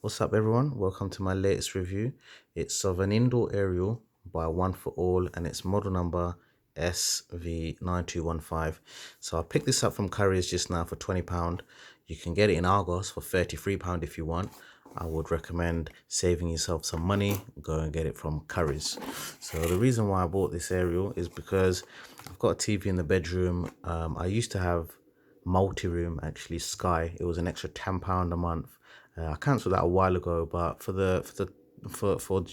What's up everyone, welcome to my latest review. It's of an indoor aerial by One for All and it's model number SV9215. So I picked this up from Currys just now for £20. You can get it in Argos for £33 if you want. I would recommend saving yourself some money, go and get it from Currys. So the reason why I bought this aerial is because I've got a TV in the bedroom. I used to have multi-room, actually Sky. It was an extra £10 a month. I cancelled that a while ago, but for the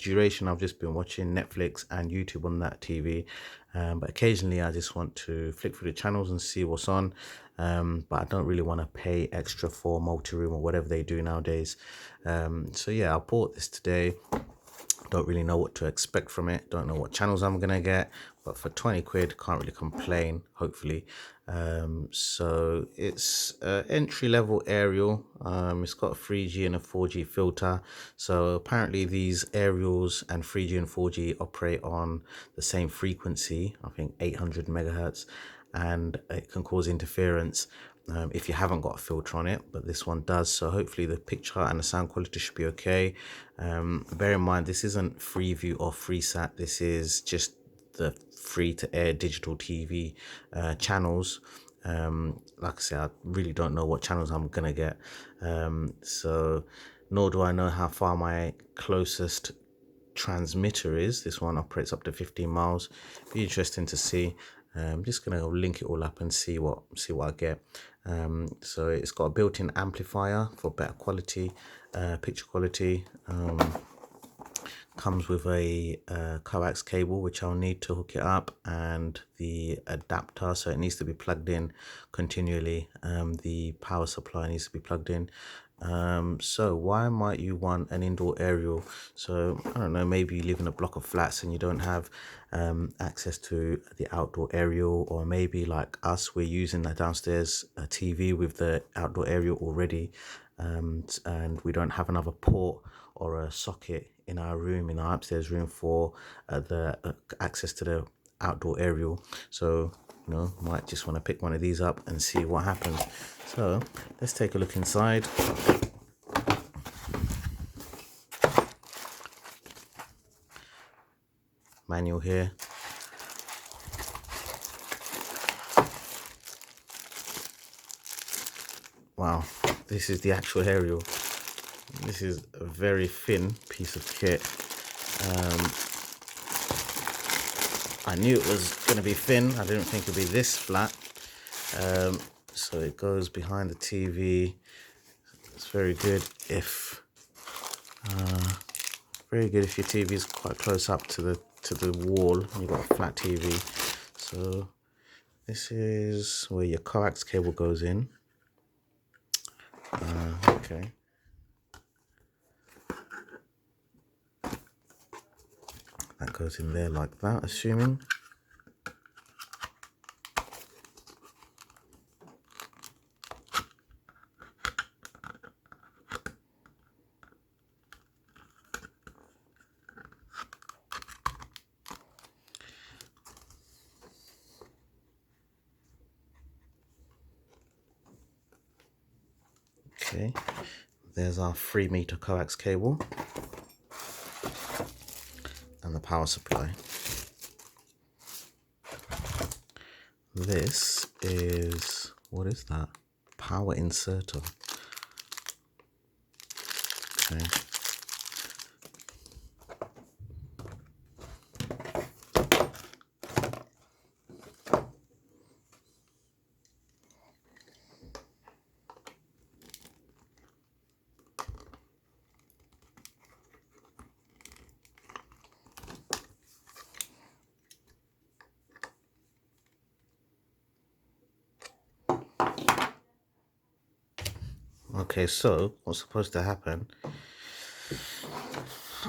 duration I've just been watching Netflix and YouTube on that TV. But occasionally I just want to flick through the channels and see what's on. But I don't really want to pay extra for multi-room or whatever they do nowadays. So yeah, I bought this today. Don't really know what to expect from it, don't know what channels I'm gonna get, but for 20 quid can't really complain, hopefully. So it's entry-level aerial. It's got a 3G and a 4G filter. So apparently these aerials and 3G and 4G operate on the same frequency, I think 800 megahertz, and it can cause interference if you haven't got a filter on it, but this one does. So hopefully the picture and the sound quality should be okay. Bear in mind, this isn't Freeview or FreeSat. This is just the free-to-air digital TV channels. Like I say, I really don't know what channels I'm gonna get. So nor do I know how far my closest transmitter is. This one operates up to 15 miles. Be interesting to see. I'm just gonna link it all up and see what I get. So it's got a built-in amplifier for better quality, picture quality. Comes with a coax cable which I'll need to hook it up, and the adapter, so it needs to be plugged in continually. The power supply needs to be plugged in. So why might you want an indoor aerial? So I don't know, maybe you live in a block of flats and you don't have access to the outdoor aerial, or maybe like us, we're using the downstairs TV with the outdoor aerial already, and we don't have another port or a socket in our room, in our upstairs room, for the access to the outdoor aerial. So you know, might just want to pick one of these up and see what happens. So let's take a look inside. Manual here. Wow, this is the actual aerial. This is a very thin piece of kit. I knew it was going to be thin. I didn't think it'd be this flat. So it goes behind the TV. It's very good if your TV is quite close up to the wall and you've got a flat TV. So this is where your coax cable goes in. Okay. That goes in there like that, assuming. Okay, there's our 3-meter coax cable and the power supply. This is, what is that? Power inserter. Okay. Okay, so what's supposed to happen?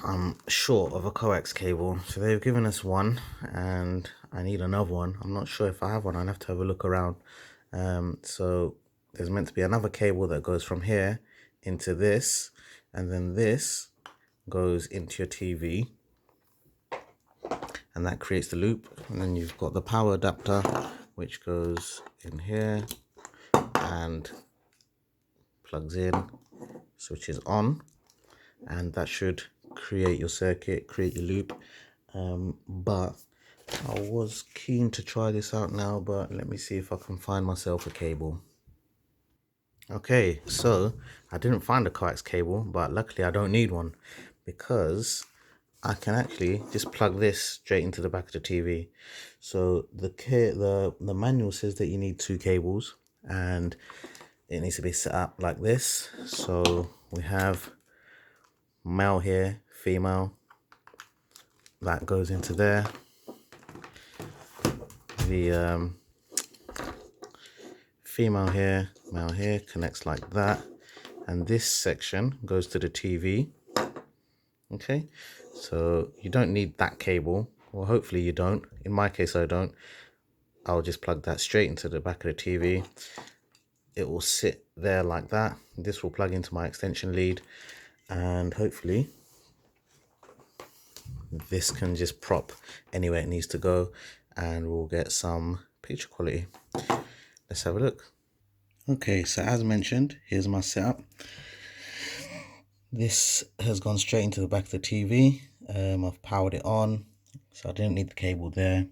I'm short of a coax cable, so they've given us one and I need another one. I'm not sure if I have one. I'll have to have a look around. So there's meant to be another cable that goes from here into this, and then this goes into your TV, and that creates the loop. And then you've got the power adapter which goes in here and plugs in, switches on, and that should create your circuit, create your loop. But I was keen to try this out now, but let me see if I can find myself a cable. Okay, so I didn't find a coax cable, but luckily I don't need one because I can actually just plug this straight into the back of the TV. So the manual says that you need 2 cables and it needs to be set up like this. So we have male here, female, that goes into there. The female here, male here, connects like that, and this section goes to the TV. Okay, so you don't need that cable, or hopefully you don't. In my case I don't. I'll just plug that straight into the back of the TV. It will sit there like that. This will plug into my extension lead, and hopefully this can just prop anywhere it needs to go, and we'll get some picture quality. Let's have a look. Okay, so as mentioned, here's my setup. This has gone straight into the back of the TV. I've powered it on, so I didn't need the cable there.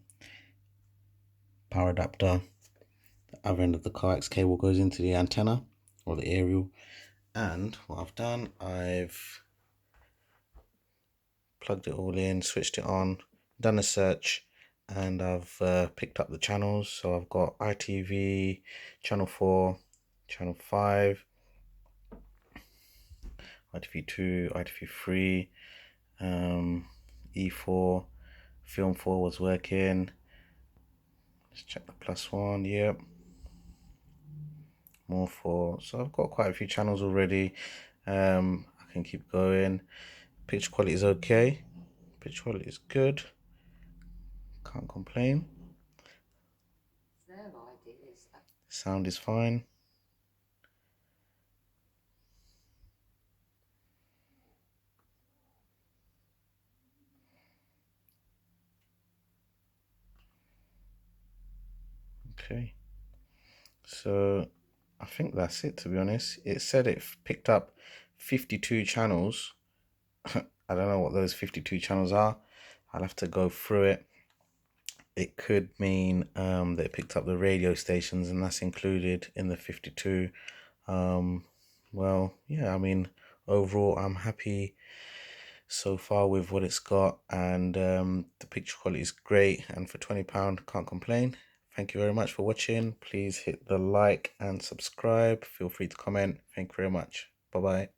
Power adapter. The other end of the coax cable goes into the antenna or the aerial. And what I've done, I've plugged it all in, switched it on, done a search, and I've picked up the channels. So I've got ITV, channel 4, channel 5, ITV2, ITV3, E4, film 4 was working. Let's check the +1, yep. More 4. So I've got quite a few channels already. I can keep going. Picture quality is okay. Picture quality is good. Can't complain. Sound is fine. Okay, so I think that's it, to be honest. It said it picked up 52 channels. I don't know what those 52 channels are. I'll have to go through it. It could mean that it picked up the radio stations, and that's included in the 52. Well, yeah, I mean, overall, I'm happy so far with what it's got, and the picture quality is great, and for £20, can't complain. Thank you very much for watching. Please hit the like and subscribe. Feel free to comment. Thank you very much. Bye bye.